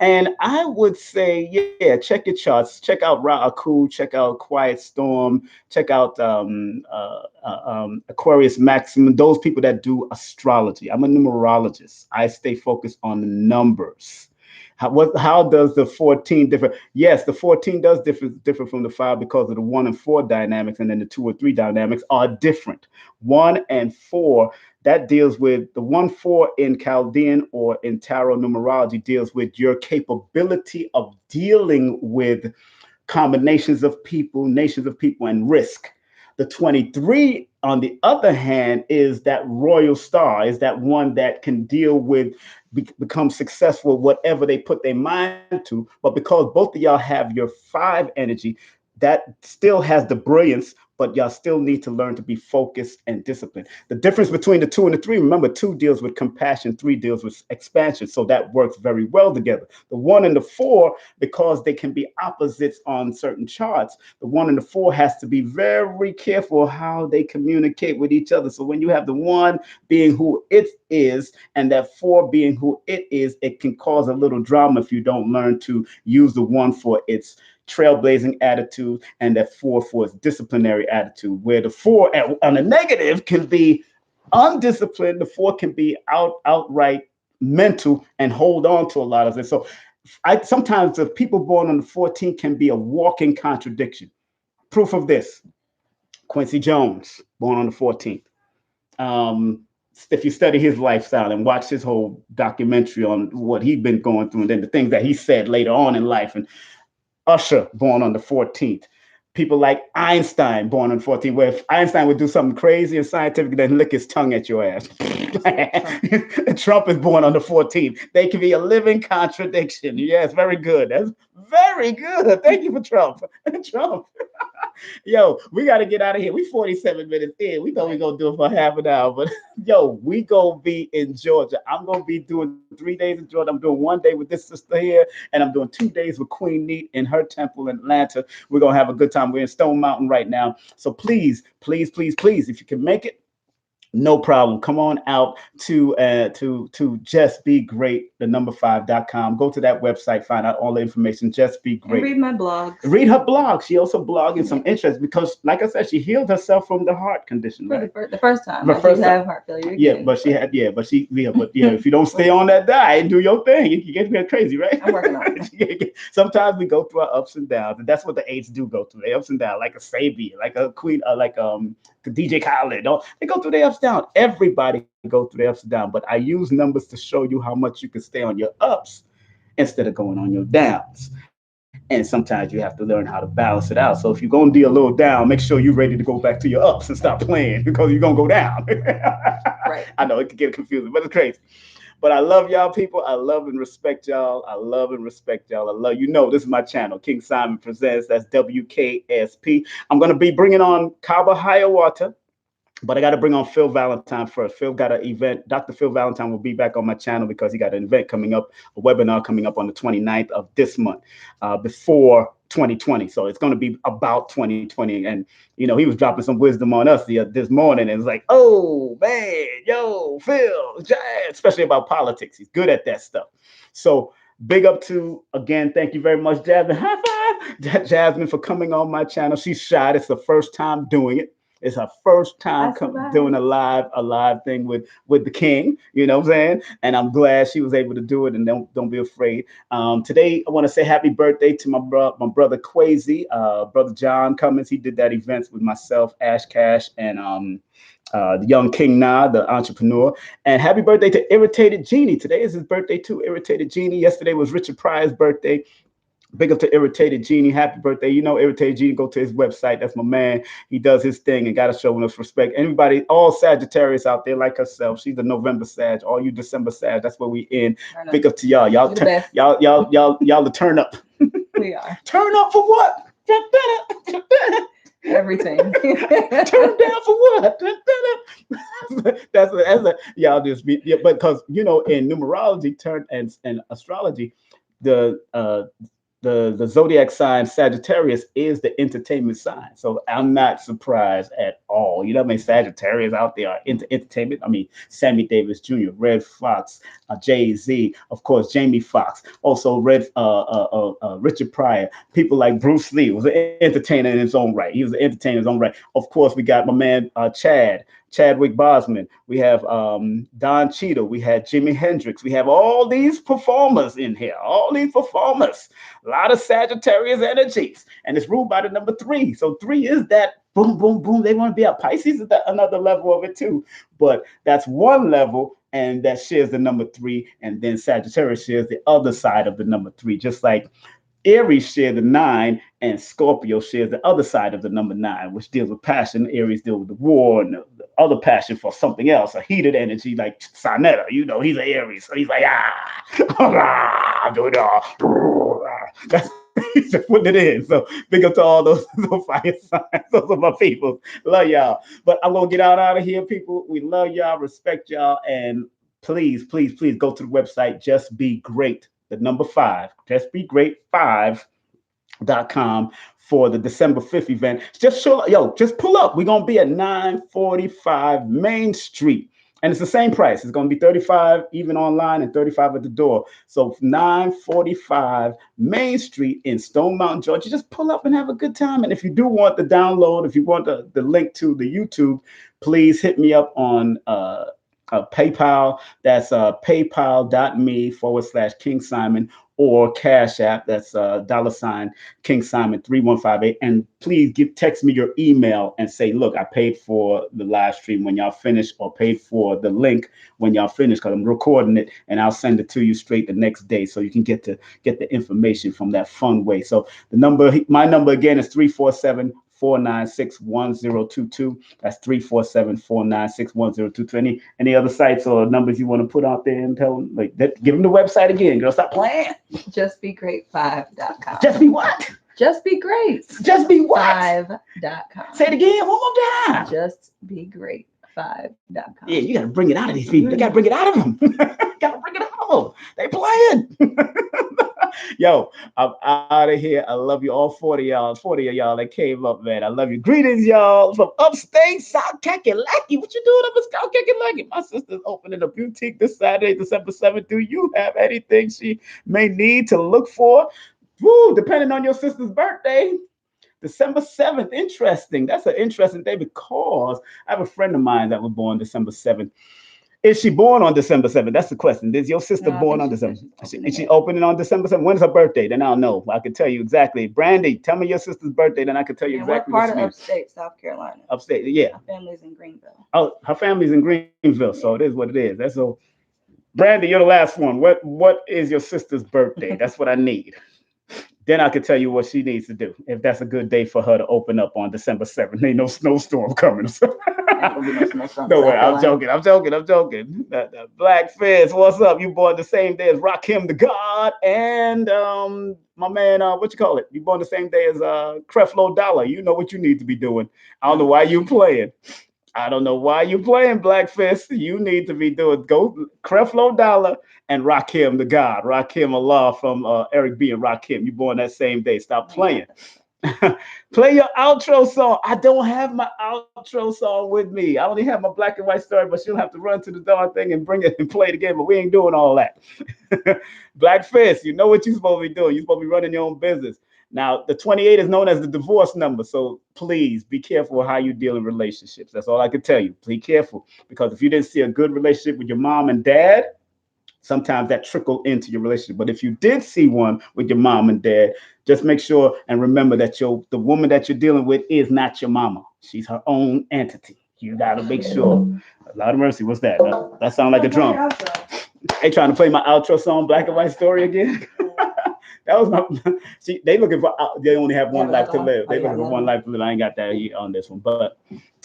And I would say, yeah, check your charts. Check out Ra'aku, check out Quiet Storm, check out Aquarius Maximum, those people that do astrology. I'm a numerologist. I stay focused on the numbers. How does the 14 differ? Yes, the 14 does differ from the 5 because of the 1 and 4 dynamics, and then the 2 or 3 dynamics are different. 1 and 4, that deals with the 1-4 in Chaldean or in tarot numerology, deals with your capability of dealing with combinations of people, nations of people, and risk. The 23, on the other hand, is that royal star, is that one that can deal with, become successful, whatever they put their mind to. But because both of y'all have your 5 energy, that still has the brilliance, but y'all still need to learn to be focused and disciplined. The difference between the 2 and the 3, remember, 2 deals with compassion, 3 deals with expansion. So that works very well together. The 1 and the 4, because they can be opposites on certain charts, the 1 and the 4 has to be very careful how they communicate with each other. So when you have the 1 being who it is and that 4 being who it is, it can cause a little drama if you don't learn to use the 1 for its trailblazing attitude and that 4 for its disciplinary attitude, where the 4 on a negative can be undisciplined. The 4 can be outright mental and hold on to a lot of it. So sometimes the people born on the 14 can be a walking contradiction. Proof of this: Quincy Jones, born on the 14th. If you study his lifestyle and watch his whole documentary on what he'd been going through and then the things that he said later on in life, and Usher, born on the 14th. People like Einstein, born on the 14th, where if Einstein would do something crazy and scientific, then lick his tongue at your ass. Trump is born on the 14th. They can be a living contradiction. Yes, very good. That's very good. Thank you for Trump. Trump. Yo, we got to get out of here. We 47 minutes in. We thought we going to do it for half an hour, but yo, we going to be in Georgia. I'm going to be doing 3 days in Georgia. I'm doing 1 day with this sister here, and I'm doing 2 days with Queen Neat in her temple in Atlanta. We're going to have a good time. We're in Stone Mountain right now. So please, please, please, please, if you can make it, no problem. Come on out to Just Be Great, the number 5.com. Go to that website, find out all the information. Just Be Great. And read my blog. Read her blog. She also blogged in some interest because, like I said, she healed herself from the heart condition. Right? The first time. The first time. Have heart failure. Again, But if you don't stay on that diet and do your thing, you get crazy, right? I'm working on it. Sometimes we go through our ups and downs, and that's what the 8s do go through. They ups and downs, like a Sabi, like a Queen, DJ Khaled. They go through their ups and downs. Everybody go through their ups and downs, but I use numbers to show you how much you can stay on your ups instead of going on your downs. And sometimes you have to learn how to balance it out. So if you're going to be a little down, make sure you're ready to go back to your ups and stop playing because you're going to go down. Right. I know it can get confusing, but it's crazy. But I love y'all people. I love and respect y'all. I love and respect y'all. I love, this is my channel, King Simon Presents. That's WKSP. I'm going to be bringing on Kaba Hiawatha, but I got to bring on Phil Valentine first. Phil got an event. Dr. Phil Valentine will be back on my channel because he got an event coming up, a webinar coming up on the 29th of this month, before 2020. So it's going to be about 2020. And, you know, he was dropping some wisdom on us this morning. And it's like, oh, man, yo, Phil, Jazz, especially about politics. He's good at that stuff. So big up to, again, thank you very much, Jasmine. High five, Jasmine, for coming on my channel. She's shy. It's the first time doing it. It's her first time doing a live thing with the king, you know what I'm saying? And I'm glad she was able to do it, and don't be afraid. Today I want to say happy birthday to my brother Quasi, brother John Cummins. He did that event with myself, Ash Cash, and the young King Na, the entrepreneur. And happy birthday to Irritated Genie. Today is his birthday too, Irritated Genie. Yesterday was Richard Pryor's birthday. Big up to Irritated Genie. Happy birthday. You know, Irritated Genie, go to his website. That's my man. He does his thing and got to show us respect. Anybody, all Sagittarius out there like herself. She's a November Sag. All you December Sag. That's where we in. Big up to y'all. Y'all to turn up. We are. Turn up for what? Everything. Turn down for what? that's y'all just be, yeah, because you know, in numerology and astrology, the zodiac sign Sagittarius is the entertainment sign. So I'm not surprised at all. You know what I mean? Sagittarius out there are into entertainment. I mean, Sammy Davis Jr., Red Fox, Jay-Z, of course, Jamie Foxx, also Richard Pryor, people like Bruce Lee was an entertainer in his own right. He was an entertainer in his own right. Of course, we got my man Chadwick Boseman. We have Don Cheadle. We had Jimi Hendrix. We have all these performers in here. All these performers. A lot of Sagittarius energies. And it's ruled by the number 3. So 3 is that boom, boom, boom. They want to be up. Pisces is another level of it too. But that's one level, and that shares the number 3. And then Sagittarius shares the other side of the number 3. Just like Aries share the 9, and Scorpio shares the other side of the number 9, which deals with passion. Aries deal with the war and the other passion for something else, a heated energy like Sonetta. You know, he's an Aries, so he's like, that's just what it is. So big up to all those fire signs. Those are my people. Love y'all. But I'm gonna get out of here, people. We love y'all, respect y'all, and please go to the website. Just Be Great. The number 5, justbegreat5.com for the December 5th event. Just pull up. We're going to be at 945 Main Street. And it's the same price. It's going to be $35 even online and $35 at the door. So 945 Main Street in Stone Mountain, Georgia. Just pull up and have a good time. And if you do want the download, if you want the link to the YouTube, please hit me up on PayPal. That's paypal.me/kingsimon, or Cash App. That's $kingsimon3158. And please text me your email and say, look, I paid for the live stream when y'all finish, or paid for the link when y'all finish, because I'm recording it and I'll send it to you straight the next day, so you can get the information from that fun way. So my number again is 347-496-1022. That's 347-496-1022. Any other sites or numbers you want to put out there and tell them, like that? Give them the website again, girl. Stop playing. Justbegreat5.com. Just be what? Just Be Great. Just be what? 5.com. Say it again one more time. Justbegreat5.com. Yeah, you gotta bring it out of these people. You gotta bring it out of them. Gotta bring it out of them. They playing. Yo, I'm out of here. I love you, all 40 of y'all that came up, man. I love you. Greetings, y'all, from upstate South Kakalaki. What you doing up in South Kakalaki? My sister's opening a boutique this Saturday, December 7th. Do you have anything she may need to look for? Woo, depending on your sister's birthday. December 7th, interesting. That's an interesting day, because I have a friend of mine that was born December 7th. Is she born on December 7th? That's the question. Is your sister born on December? Is she opening on December 7th? When's her birthday? Then I'll know. I can tell you exactly. Brandy, tell me your sister's birthday, then I can tell you exactly. What part of upstate South Carolina? Upstate, yeah. Her family's in Greenville. Oh, her family's in Greenville, so it is what it is. That's so. Brandy, you're the last one. What is your sister's birthday? That's what I need. Then I could tell you what she needs to do, if that's a good day for her to open up on December 7th. Ain't no snowstorm coming. No way, I'm joking. The Black Fizz, what's up? You born the same day as Rakim the God, and my man, what you call it? You born the same day as Creflo Dollar. You know what you need to be doing. I don't know why you playing. I don't know why you playing Black Fist. You need to be doing go Creflo Dollar and Rakim the God, Rakim Allah from Eric B and Rakim. You born that same day. Stop Oh, yeah. playing. Play your outro song. I don't have my outro song with me. I only have my black and white story, but she'll have to run to the darn thing and bring it and play it again. But we ain't doing all that. Black Fist, you know what you're supposed to be doing. You're supposed to be running your own business. Now, the 28 is known as the divorce number. So please be careful how you deal in relationships. That's all I can tell you. Be careful. Because if you didn't see a good relationship with your mom and dad, sometimes that trickle into your relationship. But if you did see one with your mom and dad, just make sure and remember that the woman that you're dealing with is not your mama. She's her own entity. You got to make sure. A lot of mercy. What's that? That sounds like a drum. They trying to play my outro song, Black and White Story again. That was my. See, they looking for. They only have one life to live. They looking for one life to live. I ain't got that on this one, but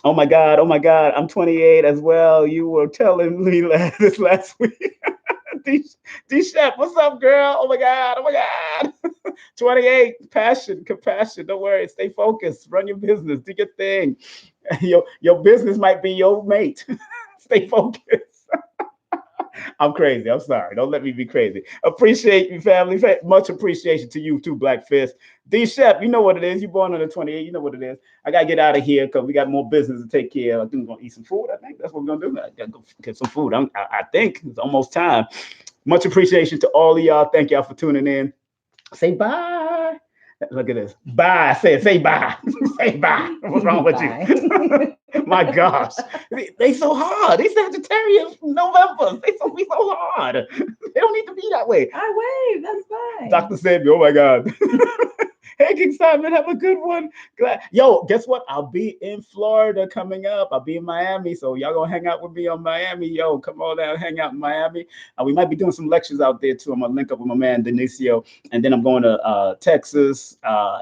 oh my God, oh my God, I'm 28 as well. You were telling me this last week. D Chef, what's up, girl? Oh my God, oh my God. 28, passion, compassion. Don't worry, stay focused. Run your business, do your thing. Your business might be your mate. Stay focused. I'm crazy. I'm sorry. Don't let me be crazy. Appreciate you, family. Much appreciation to you too, Black Fist. D Chef, you know what it is. You born on the 28. You know what it is. I gotta get out of here because we got more business to take care of. I think we're gonna eat some food. I think that's what we're gonna do. I gotta go get some food. I think it's almost time. Much appreciation to all of y'all. Thank y'all for tuning in. Say bye. Look at this. Bye. Say bye. Say bye. What's wrong with you? My gosh. They so hard. They Sagittarius November. They so hard. They don't need to be that way. I wave. That's fine. Dr. Samuel, oh my God. Hey, King Simon, have a good one. Glad. Yo, guess what? I'll be in Florida coming up. I'll be in Miami. So y'all gonna hang out with me on Miami. Yo, come on down, hang out in Miami. We might be doing some lectures out there too. I'm gonna link up with my man Denicio. And then I'm going to Texas,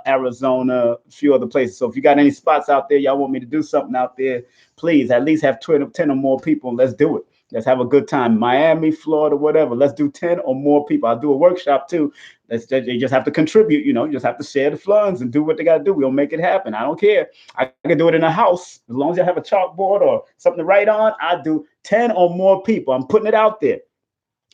Arizona, a few other places. So if you got any spots out there, y'all want me to do something out there, please at least have 10 or more people. Let's do it. Let's have a good time. Miami, Florida, whatever. Let's do 10 or more people. I'll do a workshop too. They just have to contribute, you just have to share the funds and do what they got to do. We'll make it happen. I don't care. I can do it in a house. As long as I have a chalkboard or something to write on, I do 10 or more people. I'm putting it out there.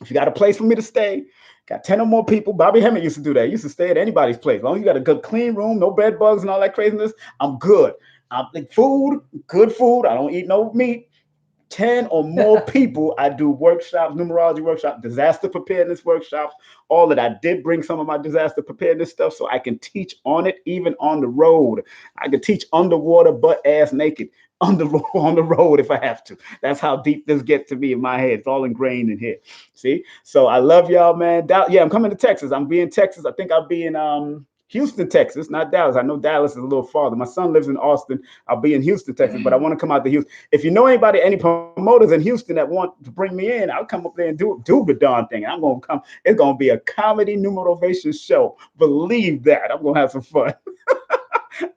If you got a place for me to stay, got 10 or more people. Bobby Hemmett used to do that. He used to stay at anybody's place. As long as you got a good clean room, no bed bugs and all that craziness, I'm good. I think food, good food. I don't eat no meat. 10 or more people. I do workshops, numerology workshops, disaster preparedness workshops, all of that. I did bring some of my disaster preparedness stuff so I can teach on it, even on the road. I can teach underwater, butt ass naked, on the road if I have to. That's how deep this gets to me in my head. It's all ingrained in here. See? So I love y'all, man. Yeah, I'm coming to Texas. I'll be in Texas. I think I'll be in Houston, Texas, not Dallas. I know Dallas is a little farther. My son lives in Austin. I'll be in Houston, Texas, but I want to come out to Houston. If you know anybody, any promoters in Houston that want to bring me in, I'll come up there and do the darn thing. I'm going to come. It's going to be a comedy Numerovation show. Believe that. I'm going to have some fun.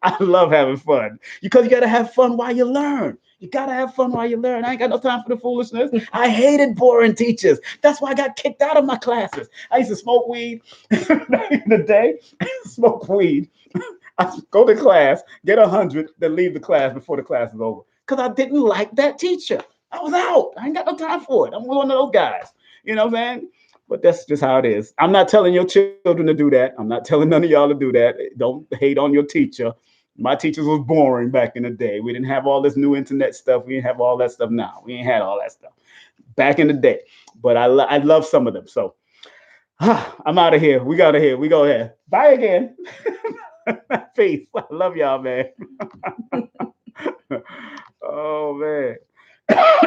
I love having fun because you got to have fun while you learn. You got to have fun while you learn. I ain't got no time for the foolishness. I hated boring teachers. That's why I got kicked out of my classes. I used to smoke weed back in the day. Smoke weed. I go to class, get 100, then leave the class before the class is over because I didn't like that teacher. I was out. I ain't got no time for it. I'm one of those guys. You know what I'm saying? But that's just how it is. I'm not telling your children to do that. I'm not telling none of y'all to do that. Don't hate on your teacher. My teachers was boring back in the day. We didn't have all this new internet stuff. We didn't have all that stuff now. We ain't had all that stuff back in the day. But I love some of them. So I'm out of here. We got to here. We go ahead. Bye again. Peace. I love y'all, man.